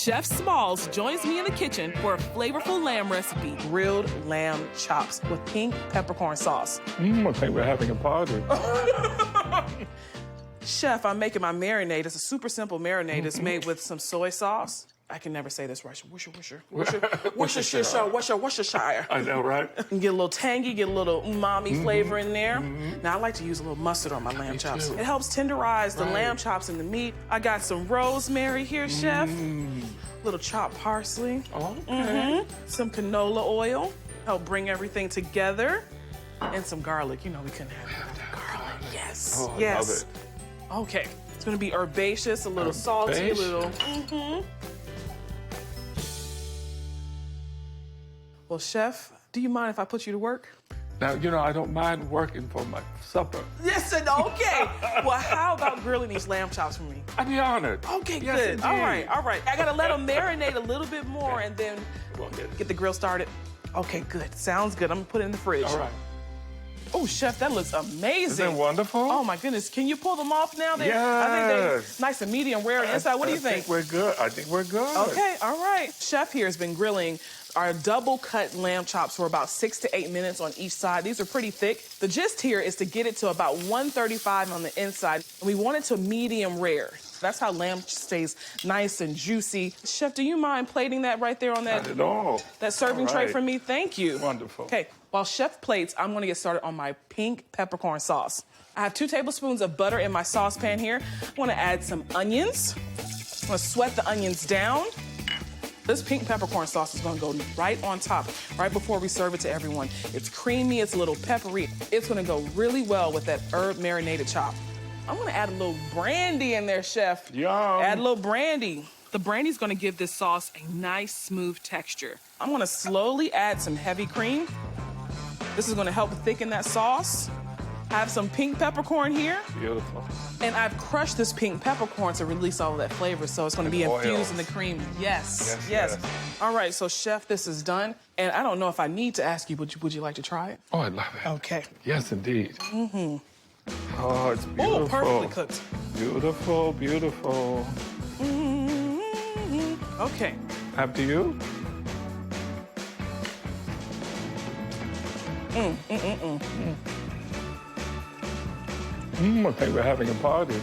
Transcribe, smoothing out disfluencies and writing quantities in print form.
Chef Smalls joins me in the kitchen for a flavorful lamb recipe. Grilled lamb chops with pink peppercorn sauce. I think we're having a party. Chef, I'm making my marinade. It's a super simple marinade. It's made with some soy sauce. I can never say this right. Worcestershire. I know, right? And get a little tangy, get a little umami flavor in there. Now, I like to use a little mustard on my lamb chops. too. It helps tenderize the lamb chops and the meat. I got some rosemary here, Chef. Little chopped parsley. Okay. Some canola oil. Help bring everything together. And some garlic. You know we couldn't have garlic. Yes. Oh, I yes. love it. Okay. It's gonna be herbaceous, a little salty, a little. Well, Chef, do you mind if I put you to work? Now, I don't mind working for my supper. Yes, and okay. Well, how about grilling these lamb chops for me? I'd be honored. Okay, Yes, good. indeed. All right. I gotta let them marinate a little bit more and then Go ahead. get the grill started. Okay, good. Sounds good. I'm gonna put it in the fridge. All right. Oh, Chef, that looks amazing. Isn't it wonderful? Oh my goodness. Can you pull them off now? I think they're Yes. nice and medium rare inside. What do you think? I think we're good. I think we're good. Okay, all right. Chef here has been grilling our double cut lamb chops for about 6 to 8 minutes on each side. These are pretty thick. The gist here is to get it to about 135 on the inside. And we want it to medium rare. That's how lamb stays nice and juicy. Chef, do you mind plating that right there on Not at all. that serving All tray right. for me? Thank you. Wonderful. Okay, while Chef plates, I'm gonna get started on my pink peppercorn sauce. I have 2 tablespoons of butter in my saucepan here. I wanna add some onions. I'm gonna sweat the onions down. This pink peppercorn sauce is gonna go right on top, right before we serve it to everyone. It's creamy, it's a little peppery. It's gonna go really well with that herb marinated chop. I'm gonna add a little brandy in there, Chef. Yum. Add a little brandy. The brandy's gonna give this sauce a nice, smooth texture. I'm gonna slowly add some heavy cream. This is gonna help thicken that sauce. I have some pink peppercorn here. Beautiful. And I've crushed this pink peppercorn to release all of that flavor, so it's gonna be And infused in oils. the cream. Yes. Yes. All right, so Chef, this is done. And I don't know if I need to ask you, would you like to try it? Oh, I love it. Okay. Yes, indeed. Oh, it's beautiful. Oh, perfectly cooked. Beautiful, beautiful. Okay. After you? I think we're having a party.